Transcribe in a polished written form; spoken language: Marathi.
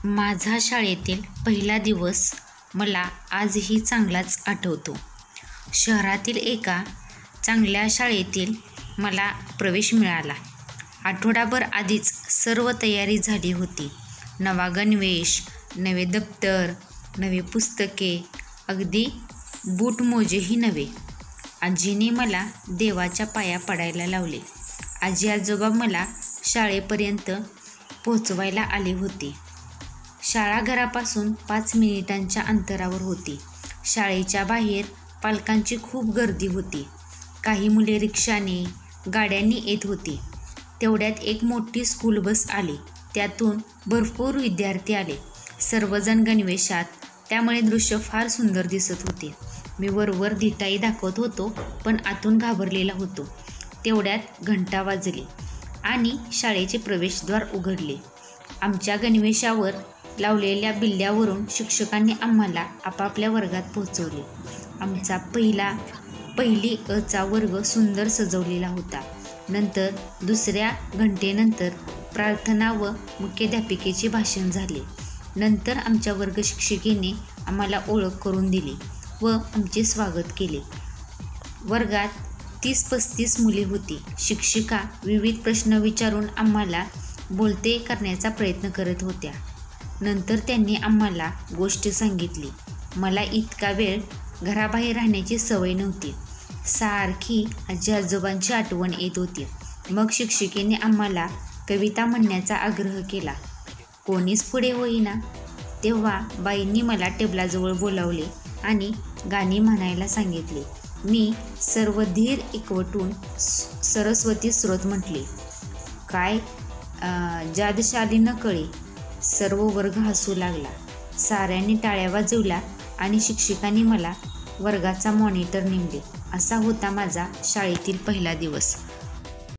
माझा शाळेतील पहिला दिवस मला आजही चांगलाच आठवतो. शहरातील एका चांगल्या शाळेतील मला प्रवेश मिळाला. आठवडाभर आधीच सर्व तयारी झाली होती. नवा गणवेश, नवे दप्तर, नवी पुस्तके, अगदी बूटमोजेही नवे. आजीने मला देवाच्या पाया पडायला लावले. आजी आजोबा मला शाळेपर्यंत पोहोचवायला आले होते. शाळा घरापासून 5 मिनिटांच्या अंतरावर होती. शाळेच्या बाहेर पालकांची खूप गर्दी होती. काही मुले रिक्षाने, गाड्यांनी येत होती. तेवढ्यात एक मोठी स्कूल बस आली. त्यातून भरपूर विद्यार्थी आले. सर्वजण गणवेशात, त्यामुळे दृश्य फार सुंदर दिसत होते. मी वरवर धिटाई दाखवत होतो, पण आतून घाबरलेला होतो. तेवढ्यात घंटा वाजली आणि शाळेचे प्रवेशद्वार उघडले. आमच्या गणवेशावर लावलेल्या बिल्ल्यावरून शिक्षकांनी आम्हाला आपापल्या वर्गात पोहोचवले. आमचा पहिली अ चा वर्ग सुंदर सजवलेला होता. नंतर दुसऱ्या घंटेनंतर प्रार्थना व मुख्याध्यापिकेचे भाषण झाले. नंतर आमच्या वर्ग शिक्षिकेने आम्हाला ओळख करून दिली व आमचे स्वागत केले. वर्गात 30-35 मुले होती. शिक्षिका विविध प्रश्न विचारून आम्हाला बोलते करण्याचा प्रयत्न करत होत्या. नंतर त्यांनी आम्हाला गोष्ट सांगितली. मला इतका वेळ घराबाहेर राहण्याची सवय नव्हती. सारखी आजी आजोबांची आठवण येत होती. मग शिक्षिकेने आम्हाला कविता म्हणण्याचा आग्रह केला. कोणीच पुढे होईना. तेव्हा बाईंनी मला टेबलाजवळ बोलावले आणि गाणी म्हणायला सांगितले. मी सर्व धीर एकवटून सरस्वती स्तोत्र म्हटले. काय जादशाली न कळे. सर्व वर्ग हसू लागला. साऱ्यांनी टाळ्या वाजवल्या आणि शिक्षकांनी मला वर्गाचा मॉनिटर नेमले. असा होता माझा शाळेतील पहिला दिवस.